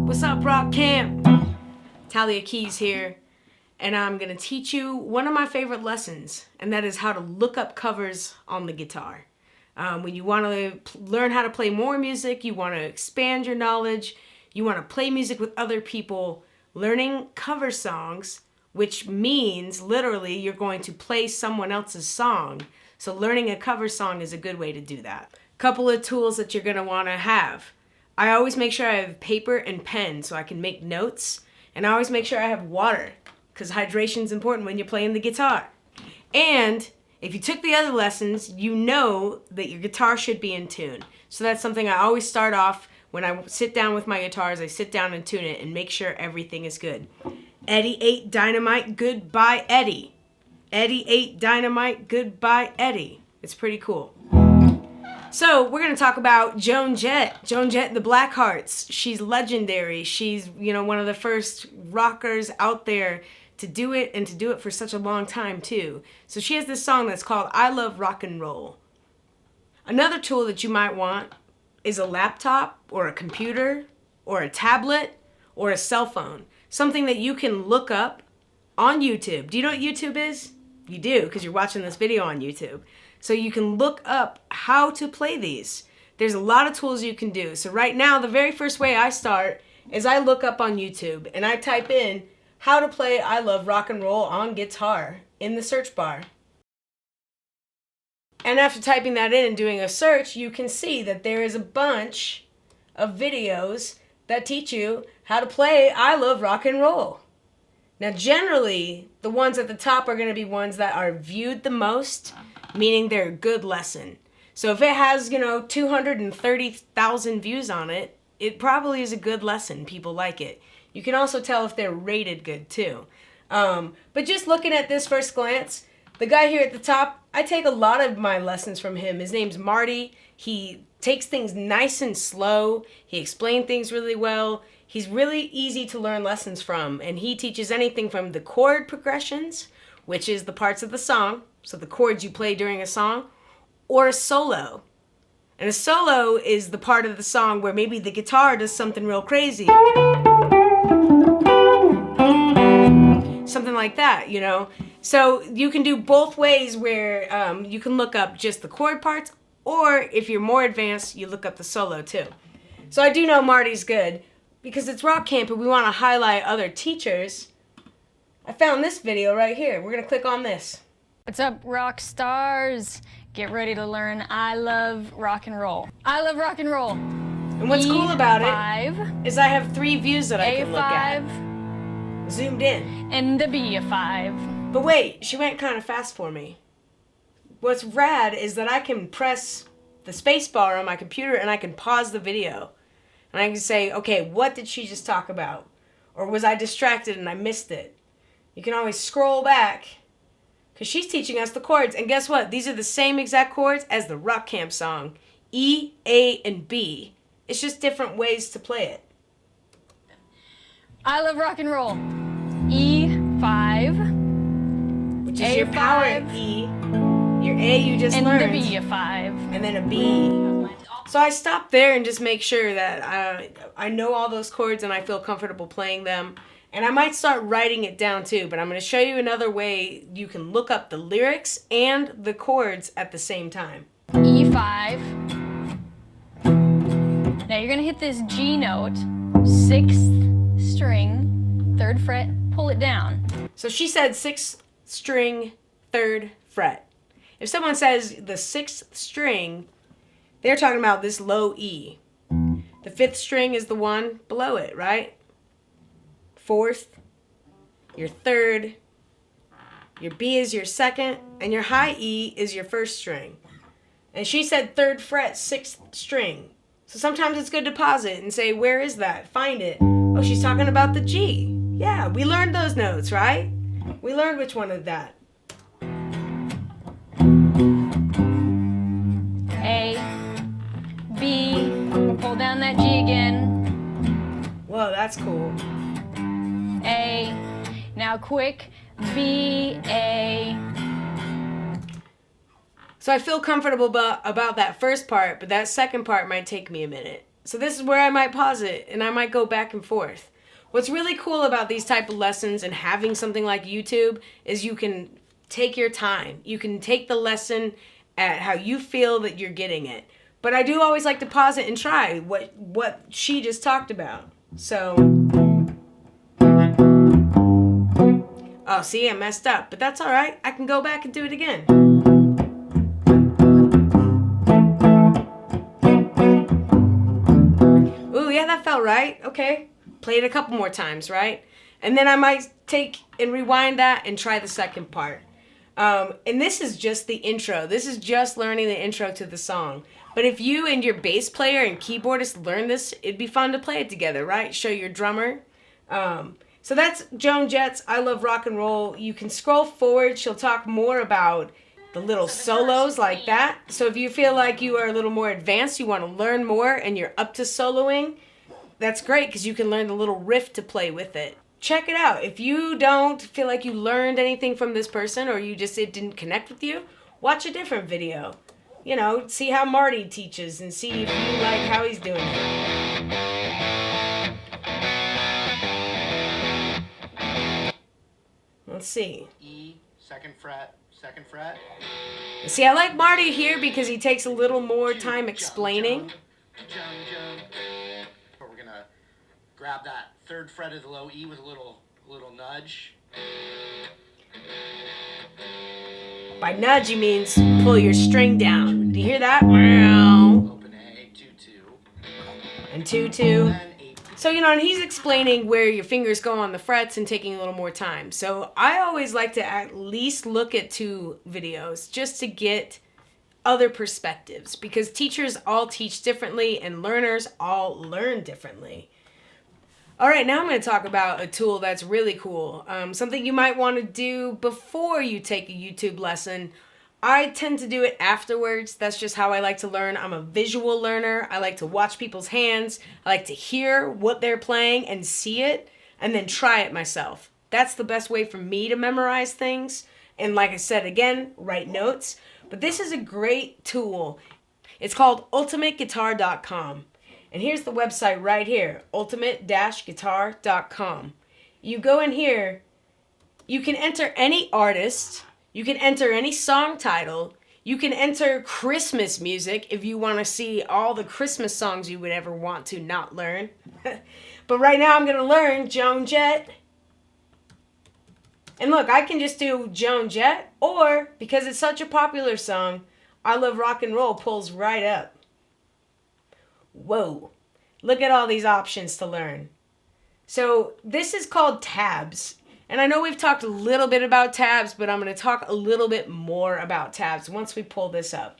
What's up, Rock Camp? Talia Keys here, and I'm gonna teach you one of my favorite lessons, and that is how to look up covers on the guitar. When you want to learn how to play more music, you want to expand your knowledge, you want to play music with other people, learning cover songs, which means literally you're going to play someone else's song. So learning a cover song is a good way to do that. Couple of tools that you're going to want to have. I always make sure I have paper and pen so I can make notes. And I always make sure I have water, because hydration is important when you're playing the guitar. And if you took the other lessons, you know that your guitar should be in tune. So that's something I always start off when I sit down with my guitars. I sit down and tune it and make sure everything is good. Eddie ate dynamite, goodbye Eddie. Eddie ate dynamite, goodbye Eddie. It's pretty cool. So we're going to talk about Joan Jett. Joan Jett and the Blackhearts. She's legendary. She's, one of the first rockers out there to do it, and to do it for such a long time too. So she has this song that's called I Love Rock and Roll. Another tool that you might want is a laptop or a computer or a tablet or a cell phone. Something that you can look up on YouTube. Do you know what YouTube is? You do, because you're watching this video on YouTube. So you can look up how to play these. There's a lot of tools you can do. So right now, the very first way I start is I look up on YouTube and I type in how to play I Love Rock and Roll on guitar in the search bar. And after typing that in and doing a search, you can see that there is a bunch of videos that teach you how to play I Love Rock and Roll. Now generally, the ones at the top are going to be ones that are viewed the most, meaning they're a good lesson. So if it has, 230,000 views on it, it probably is a good lesson. People like it. You can also tell if they're rated good too. But just looking at this first glance, the guy here at the top, I take a lot of my lessons from him. His name's Marty. He takes things nice and slow. He explains things really well. He's really easy to learn lessons from, and he teaches anything from the chord progressions, which is the parts of the song, so the chords you play during a song, or a solo. And a solo is the part of the song where maybe the guitar does something real crazy. Something like that, So you can do both ways, where you can look up just the chord parts, or if you're more advanced, you look up the solo too. So I do know Marty's good, because it's Rock Camp and we want to highlight other teachers. I found this video right here. We're going to click on this. What's up, rock stars? Get ready to learn I Love Rock and Roll. I Love Rock and Roll. And what's cool about it is I have 3 views that I can look at. Zoomed in. And the B5. But wait, she went kind of fast for me. What's rad is that I can press the space bar on my computer and I can pause the video. And I can say, okay, what did she just talk about? Or was I distracted and I missed it? You can always scroll back, because she's teaching us the chords. And guess what? These are the same exact chords as the Rock Camp song. E, A, and B. It's just different ways to play it. I Love Rock and Roll. E5. Which is your power E. Your A you just learned. And the B5. And then a B. So I stop there and just make sure that I know all those chords and I feel comfortable playing them. And I might start writing it down too, but I'm going to show you another way you can look up the lyrics and the chords at the same time. E5. Now you're going to hit this G note, 6th string, 3rd fret, pull it down. So she said 6th string, 3rd fret. If someone says the 6th string, they're talking about this low E. The 5th string is the one below it, right? 4th, your 3rd, your B is your 2nd, and your high E is your 1st string. And she said 3rd fret, 6th string. So sometimes it's good to pause it and say, where is that? Find it. Oh, she's talking about the G. Yeah, we learned those notes, right? We learned which one is that. A, B, pull down that G again. Whoa, that's cool. A, now quick, B, A. So I feel comfortable about that first part, but that second part might take me a minute. So this is where I might pause it and I might go back and forth. What's really cool about these type of lessons and having something like YouTube is you can take your time. You can take the lesson at how you feel that you're getting it. But I do always like to pause it and try what she just talked about. So, oh, see, I messed up, but that's all right. I can go back and do it again. Ooh, yeah, that felt right. Okay. Play it a couple more times, right? And then I might take and rewind that and try the second part. And this is just the intro. This is just learning the intro to the song. But if you and your bass player and keyboardist learn this, it'd be fun to play it together, right? Show your drummer. So that's Joan Jett's I Love Rock and Roll. You can scroll forward. She'll talk more about the little solos like that. So if you feel like you are a little more advanced, you want to learn more, and you're up to soloing, that's great because you can learn the little riff to play with it. Check it out. If you don't feel like you learned anything from this person or it didn't connect with you, watch a different video. You know, see how Marty teaches and see if you like how he's doing it. Let's see. E, second fret, second fret. See, I like Marty here because he takes a little more time explaining. But we're gonna grab that third fret of the low E with a little nudge. By nudge, he means pull your string down. Do you hear that? Open A, 2-2. And 2-2. Then A. So, you know, and he's explaining where your fingers go on the frets and taking a little more time. So I always like to at least look at 2 videos just to get other perspectives because teachers all teach differently and learners all learn differently. All right, now I'm going to talk about a tool that's really cool. Something you might want to do before you take a YouTube lesson. I tend to do it afterwards. That's just how I like to learn. I'm a visual learner. I like to watch people's hands. I like to hear what they're playing and see it and then try it myself. That's the best way for me to memorize things. And like I said, again, write notes. But this is a great tool. It's called ultimateguitar.com. And here's the website right here, ultimate-guitar.com. You go in here, you can enter any artist, you can enter any song title, you can enter Christmas music if you want to see all the Christmas songs you would ever want to not learn. But right now I'm going to learn Joan Jett. And look, I can just do Joan Jett, or because it's such a popular song, I Love Rock and Roll pulls right up. Whoa, look at all these options to learn. So this is called tabs. And I know we've talked a little bit about tabs, but I'm going to talk a little bit more about tabs once we pull this up.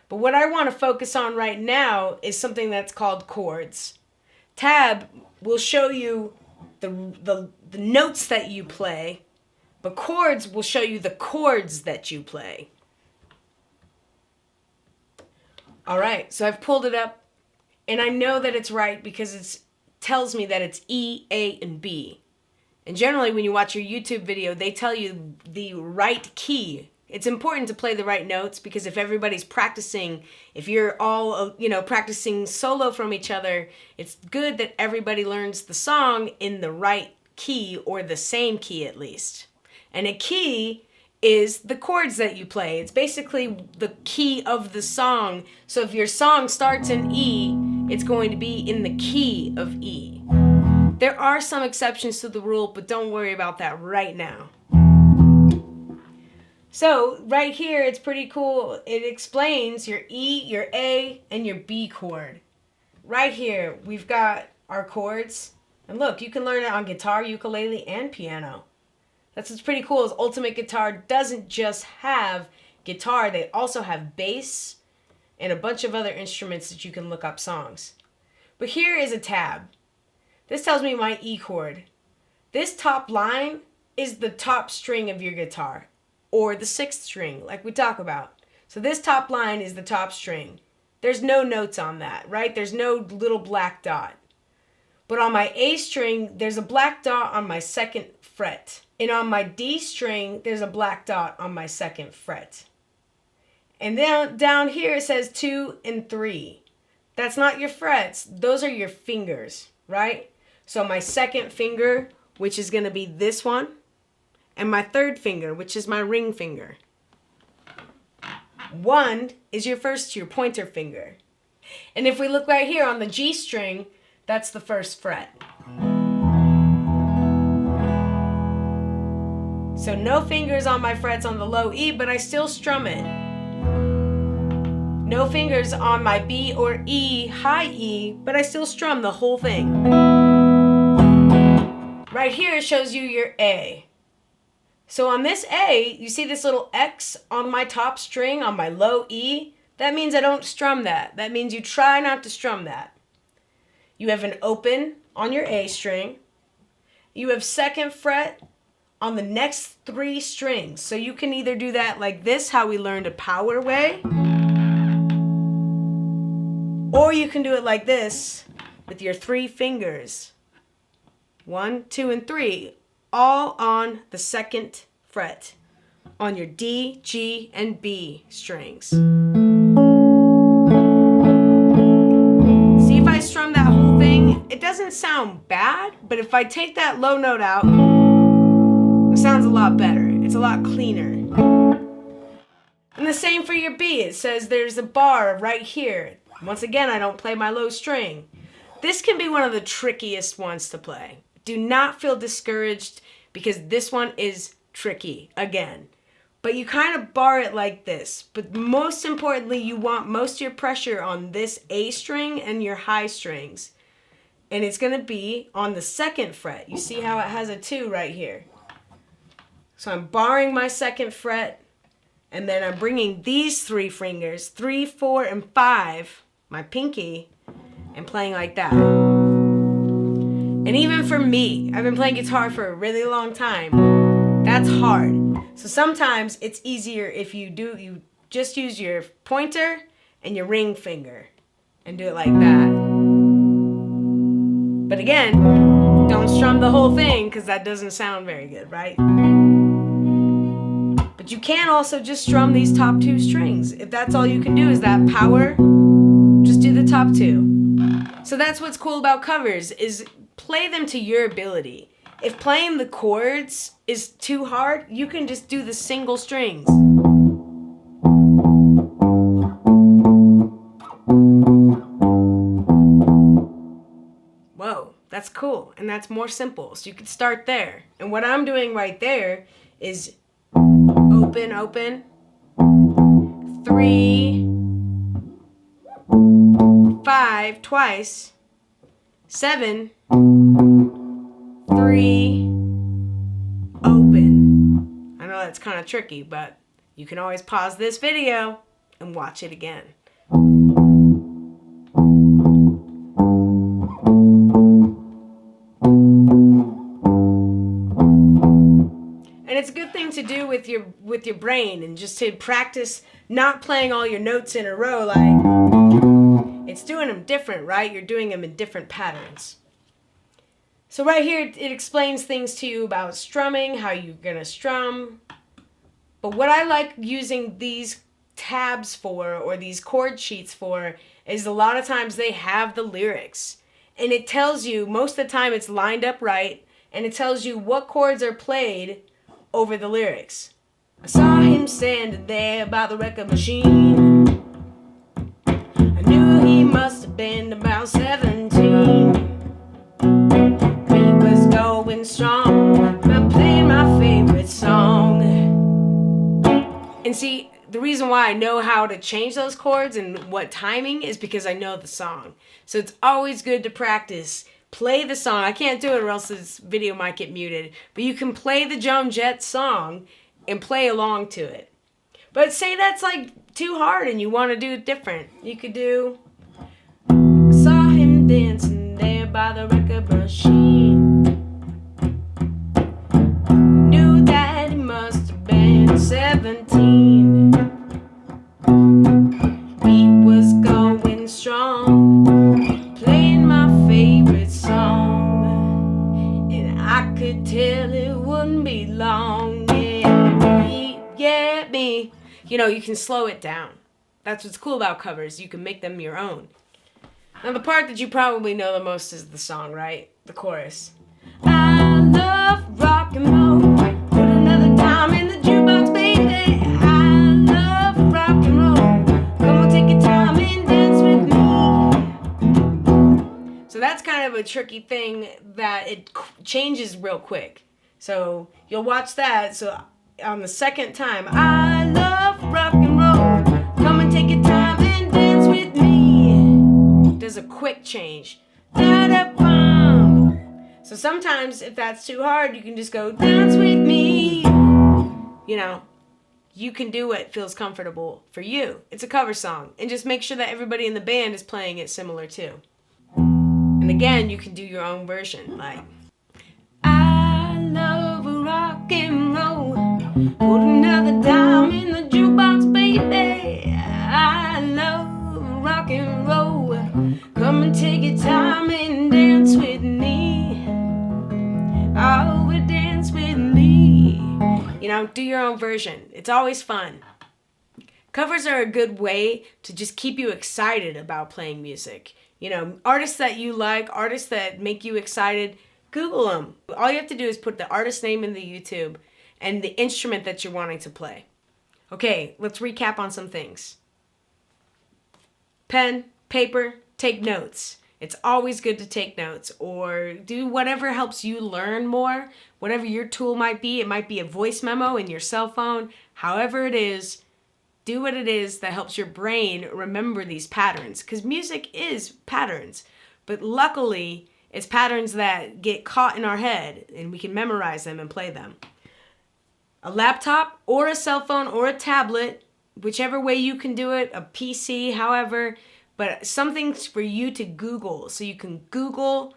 But what I want to focus on right now is something that's called chords. Tab will show you the notes that you play, but chords will show you the chords that you play. All right, so I've pulled it up. And I know that it's right because it tells me that it's E, A, and B. And generally when you watch your YouTube video, they tell you the right key. It's important to play the right notes because if everybody's practicing, if you're all, practicing solo from each other, it's good that everybody learns the song in the right key or the same key at least. And a key is the chords that you play. It's basically the key of the song. So if your song starts in E, it's going to be in the key of E. There are some exceptions to the rule, but don't worry about that right now. So right here, it's pretty cool. It explains your E, your A, and your B chord. Right here, we've got our chords. And look, you can learn it on guitar, ukulele, and piano. That's what's pretty cool is Ultimate Guitar doesn't just have guitar, they also have bass and a bunch of other instruments that you can look up songs. But here is a tab. This tells me my E chord. This top line is the top string of your guitar, or the 6th string, like we talk about. So this top line is the top string. There's no notes on that, right? There's no little black dot. But on my A string, there's a black dot on my 2nd fret. And on my D string, there's a black dot on my 2nd fret. And then down here it says 2 and 3. That's not your frets. Those are your fingers, right? So my second finger, which is going to be this one, and my third finger, which is my ring finger. 1 is your pointer finger. And if we look right here on the G string, that's the first fret. So no fingers on my frets on the low E, but I still strum it. No fingers on my B or E, high E, but I still strum the whole thing. Right here it shows you your A. So on this A, you see this little X on my top string on my low E? That means I don't strum that. That means you try not to strum that. You have an open on your A string. You have second fret on the next 3 strings. So you can either do that like this, how we learned a power way, or you can do it like this with your 3 fingers. 1, 2, and 3, all on the second fret on your D, G, and B strings. See, if I strum that whole thing, it doesn't sound bad, but if I take that low note out, it sounds a lot better. It's a lot cleaner. And the same for your B. It says there's a bar right here. Once again, I don't play my low string. This can be one of the trickiest ones to play. Do not feel discouraged because this one is tricky again. But you kind of bar it like this. But most importantly, you want most of your pressure on this A string and your high strings. And it's going to be on the second fret. You see how it has a 2 right here. So I'm barring my second fret, and then I'm bringing these 3 fingers, 3, 4, and 5, my pinky, and playing like that. And even for me, I've been playing guitar for a really long time. That's hard. So sometimes it's easier if you just use your pointer and your ring finger and do it like that. But again, don't strum the whole thing because that doesn't sound very good, right? But you can also just strum these top 2 strings. If that's all you can do is that power, just do the top 2. So that's what's cool about covers, is play them to your ability. If playing the chords is too hard, you can just do the single strings. Whoa, that's cool, and that's more simple. So you can start there. And what I'm doing right there is open, open, 3, 5 twice, 7, 3, open. I know that's kind of tricky, but you can always pause this video and watch it again. And it's a good thing to do with your brain, and just to practice not playing all your notes in a row. Like, it's doing them different, right? You're doing them in different patterns. So right here, it explains things to you about strumming, how you're going to strum. But what I like using these tabs for, or these chord sheets for, is a lot of times they have the lyrics. And it tells you, most of the time it's lined up right, and it tells you what chords are played over the lyrics. I saw him standing there by the record machine. I knew he must have been about 17. He was going strong, but playing my favorite song. And see, the reason why I know how to change those chords and what timing is because I know the song. So it's always good to practice. Play the song. I can't do it or else this video might get muted. But you can play the Joan Jett song and play along to it. But say that's like too hard and you want to do it different. You could do, I saw him dancing there by the record machine. Knew that he must have been 17. He was going strong, playing my favorite song, and I could tell it wouldn't be long. Yeah, me. you can slow it down. That's what's cool about covers. You can make them your own. Now, the part that you probably know the most is the song, right? The chorus. I love rock and roll. Put another dime in the jukebox, baby. I love rock and roll. Come on, take your time and dance with me. So that's kind of a tricky thing that it changes real quick. So you'll watch that. So on the second time, I love rock and roll. Come and take your time and dance with me. There's a quick change. Da-da-bum. So sometimes if that's too hard, you can just go dance with me. You can do what feels comfortable for you. It's a cover song. And just make sure that everybody in the band is playing it similar too. And again, you can do your own version. Like, I love rock and roll. Put another dime in the jukebox, baby. I love rock and roll. Come and take your time and dance with me. Oh, dance with me. Do your own version. It's always fun. Covers are a good way to just keep you excited about playing music. Artists that you like, artists that make you excited, Google them. All you have to do is put the artist name in the YouTube and the instrument that you're wanting to play. Okay, let's recap on some things. Pen, paper, take notes. It's always good to take notes or do whatever helps you learn more. Whatever your tool might be. It might be a voice memo in your cell phone. However it is, do what it is that helps your brain remember these patterns. Because music is patterns. But luckily, it's patterns that get caught in our head and we can memorize them and play them. A laptop or a cell phone or a tablet, whichever way you can do it, a PC, however, but something for you to Google. So you can Google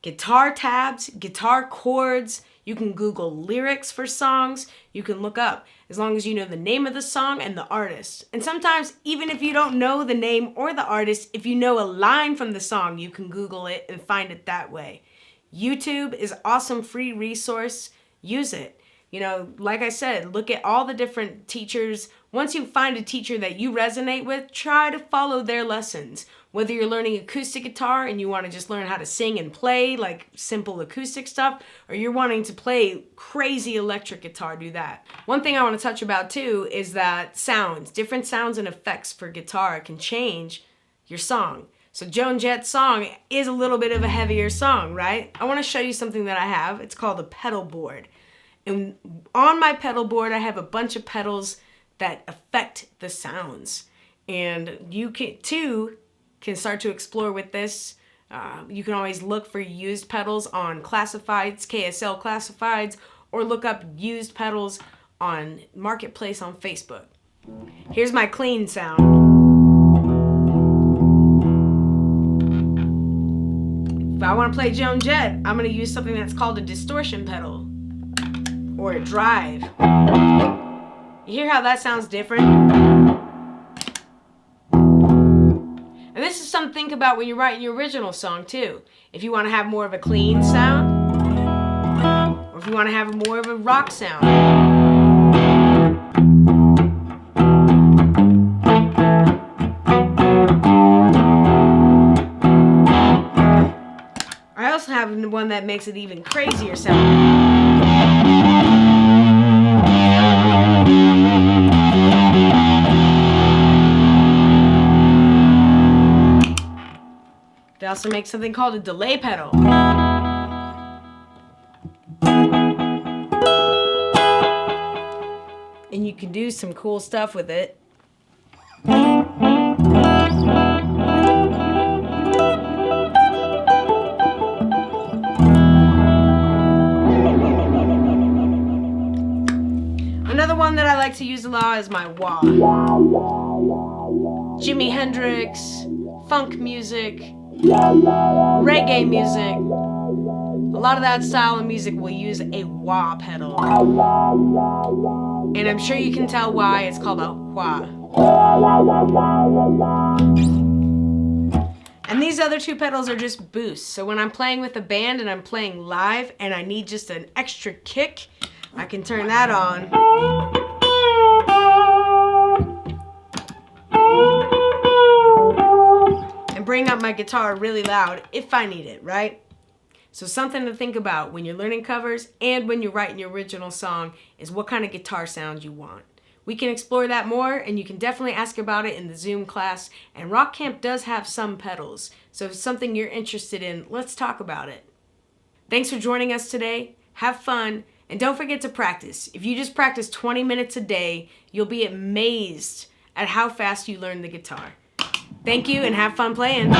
guitar tabs, guitar chords, you can Google lyrics for songs, you can look up, as long as you know the name of the song and the artist. And sometimes, even if you don't know the name or the artist, if you know a line from the song, you can Google it and find it that way. YouTube is an awesome free resource. Use it. Like I said, look at all the different teachers. Once you find a teacher that you resonate with, try to follow their lessons. Whether you're learning acoustic guitar and you want to just learn how to sing and play, like simple acoustic stuff, or you're wanting to play crazy electric guitar, do that. One thing I want to touch about too is that different sounds and effects for guitar can change your song. So Joan Jett's song is a little bit of a heavier song, right? I want to show you something that I have. It's called a pedal board. And on my pedal board, I have a bunch of pedals that affect the sounds. And you can start to explore with this. You can always look for used pedals on classifieds, KSL classifieds, or look up used pedals on Marketplace on Facebook. Here's my clean sound. If I want to play Joan Jett, I'm going to use something that's called a distortion pedal. Or a drive. You hear how that sounds different? And this is something to think about when you're writing your original song too. If you want to have more of a clean sound, or if you want to have more of a rock sound. I also have one that makes it even crazier sound. They also make something called a delay pedal. And you can do some cool stuff with it. Another one that I like to use a lot is my wah. Jimi Hendrix, funk music, reggae music. A lot of that style of music will use a wah pedal. And I'm sure you can tell why it's called a wah. And these other two pedals are just boosts. So when I'm playing with a band and I'm playing live and I need just an extra kick, I can turn that on. bring up my guitar really loud if I need it, right? So something to think about when you're learning covers and when you're writing your original song is what kind of guitar sound you want. We can explore that more, and you can definitely ask about it in the Zoom class. And Rock Camp does have some pedals, so if it's something you're interested in, let's talk about it. Thanks for joining us today. Have fun, and don't forget to practice. If you just practice 20 minutes a day, you'll be amazed at how fast you learn the guitar. Thank you, and have fun playing.